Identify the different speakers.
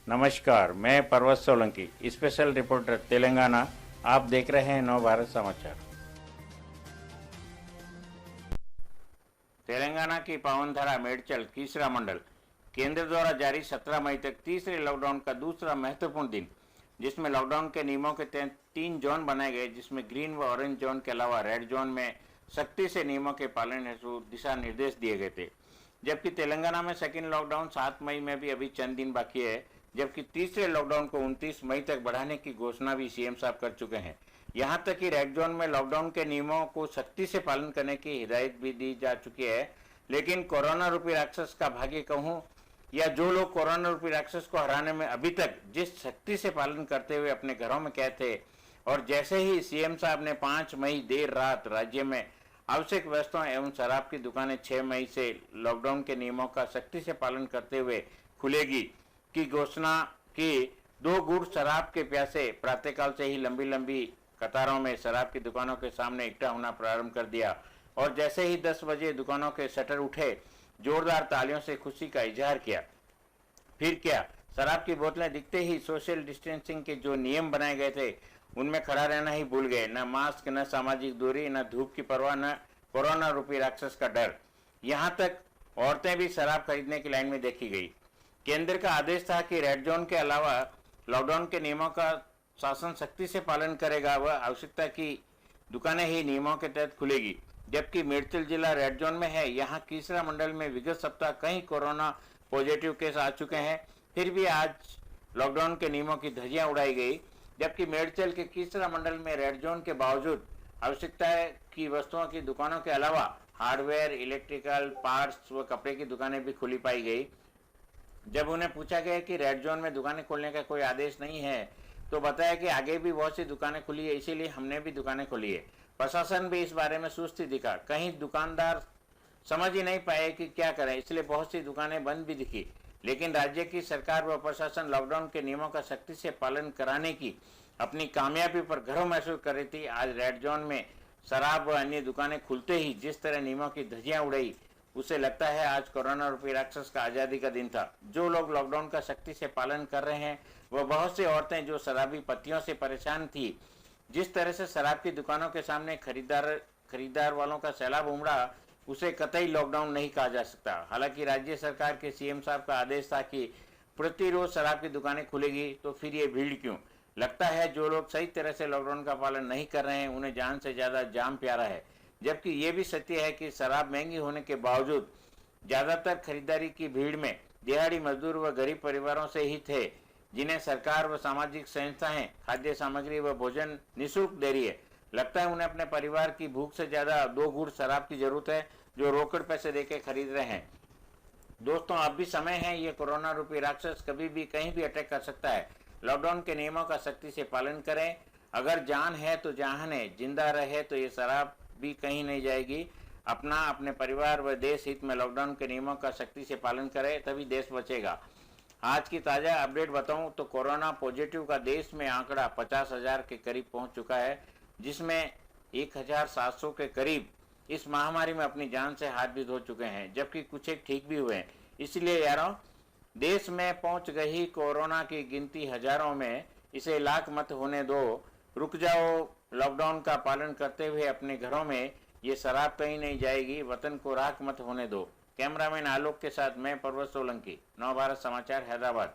Speaker 1: नमस्कार, मैं पर्वत सोलंकी, स्पेशल रिपोर्टर तेलंगाना। आप देख रहे हैं नव भारत समाचार। तेलंगाना की पावनधारा मेडचल कीसरा मंडल केंद्र द्वारा जारी 17 मई तक तीसरे लॉकडाउन का दूसरा महत्वपूर्ण दिन, जिसमें लॉकडाउन के नियमों के तहत 3 जोन बनाए गए, जिसमें ग्रीन व ऑरेंज जोन के अलावा रेड जोन में सख्ती से नियमों के पालन हेतु दिशा निर्देश दिए गए थे। जबकि तेलंगाना में सेकेंड लॉकडाउन 7 मई में भी अभी चंद दिन बाकी है, जबकि तीसरे लॉकडाउन को 29 मई तक बढ़ाने की घोषणा भी सीएम साहब कर चुके हैं। यहां तक कि रेड जोन में लॉकडाउन के नियमों को सख्ती से पालन करने की हिदायत भी दी जा चुकी है। लेकिन कोरोना रूपी राक्षस का भाग्य कहूं या जो लोग कोरोना रूपी राक्षस को हराने में अभी तक जिस सख्ती से पालन करते हुए अपने घरों में कैद थे, और जैसे ही सीएम साहब ने 5 मई देर रात राज्य में आवश्यक वस्तुओं एवं शराब की दुकानें 6 मई से लॉकडाउन के नियमों का सख्ती से पालन करते हुए खुलेगी की घोषणा की, 2 गुट शराब के प्यासे प्रातःकाल से ही लंबी लंबी कतारों में शराब की दुकानों के सामने इकट्ठा होना प्रारंभ कर दिया। और जैसे ही 10 बजे दुकानों के शटर उठे, जोरदार तालियों से खुशी का इजहार किया। फिर क्या, शराब की बोतलें दिखते ही सोशल डिस्टेंसिंग के जो नियम बनाए गए थे उनमें खड़ा रहना ही भूल गए। न मास्क, न सामाजिक दूरी, न धूप की परवाह, न कोरोना रूपी राक्षस का डर। यहाँ तक औरतें भी शराब खरीदने की लाइन में देखी गई। केंद्र का आदेश था कि रेड जोन के अलावा लॉकडाउन के नियमों का शासन सख्ती से पालन करेगा व आवश्यकता की दुकानें ही नियमों के तहत खुलेगी। जबकि मेडचल जिला रेड जोन में है। यहाँ कीसरा मंडल में विगत सप्ताह कई कोरोना पॉजिटिव केस आ चुके हैं, फिर भी आज लॉकडाउन के नियमों की धज्जियां उड़ाई गई। जबकि मेडचल के कीसरा मंडल में रेड जोन के बावजूद आवश्यकता की वस्तुओं की दुकानों के अलावा हार्डवेयर, इलेक्ट्रिकल पार्ट्स व कपड़े की दुकानें भी खुली पाई गई। जब उन्हें पूछा गया कि रेड जोन में दुकानें खोलने का कोई आदेश नहीं है, तो बताया कि आगे भी बहुत सी दुकानें खुली है, इसीलिए हमने भी दुकानें खोली है। प्रशासन भी इस बारे में सुस्ती दिखा। कहीं दुकानदार समझ ही नहीं पाए कि क्या करें, इसलिए बहुत सी दुकानें बंद भी दिखी। लेकिन राज्य की सरकार व प्रशासन लॉकडाउन के नियमों का सख्ती से पालन कराने की अपनी कामयाबी पर गर्व महसूस कर रही थी। आज रेड जोन में शराब व अन्य दुकानें खुलते ही जिस तरह नियमों की धज्जियां उड़ाई, उसे लगता है आज कोरोना रूपी राक्षस का आजादी का दिन था। जो लोग लॉकडाउन का सख्ती से पालन कर रहे हैं, वह बहुत सी औरतें जो शराबी पत्तियों से परेशान थी, जिस तरह से शराब की दुकानों के सामने खरीदार वालों का सैलाब उमड़ा, उसे कतई लॉकडाउन नहीं कहा जा सकता। हालांकि राज्य सरकार के सीएम साहब का आदेश था कि प्रतिरोज शराब की दुकानें खुलेगी, तो फिर ये भीड़ क्यों? लगता है जो लोग सही तरह से लॉकडाउन का पालन नहीं कर रहे हैं, उन्हें जान से ज्यादा जाम प्यारा है। जबकि ये भी सत्य है कि शराब महंगी होने के बावजूद ज्यादातर खरीदारी की भीड़ में दिहाड़ी मजदूर व गरीब परिवारों से ही थे, जिन्हें सरकार व सामाजिक संस्थाएं खाद्य सामग्री व भोजन निःशुल्क दे रही है। लगता है उन्हें अपने परिवार की भूख से ज्यादा 2 घूंट शराब की जरूरत है, जो रोकड़ पैसे देके खरीद रहे हैं। दोस्तों, अब भी समय है। ये कोरोना रूपी राक्षस कभी भी कहीं भी अटैक कर सकता है। लॉकडाउन के नियमों का सख्ती से पालन करें। अगर जान है तो जहान है, जिंदा रहे तो ये शराब भी कहीं नहीं जाएगी। अपने परिवार व देश हित में लॉकडाउन के नियमों का सख्ती से पालन करें, तभी देश बचेगा। आज की ताज़ा अपडेट बताऊं तो कोरोना पॉजिटिव का देश में आंकड़ा 50,000 के करीब पहुंच चुका है, जिसमें 1,700 के करीब इस महामारी में अपनी जान से हाथ भी धो चुके हैं, जबकि कुछ एक ठीक भी हुए हैं। इसलिए यारों, देश में पहुंच गई कोरोना की गिनती हजारों में, इसे लाख मत होने दो। रुक जाओ, लॉकडाउन का पालन करते हुए अपने घरों में। ये शराब कहीं नहीं जाएगी, वतन को राख मत होने दो। कैमरामैन आलोक के साथ मैं पर्वत सोलंकी, नव भारत समाचार, हैदराबाद।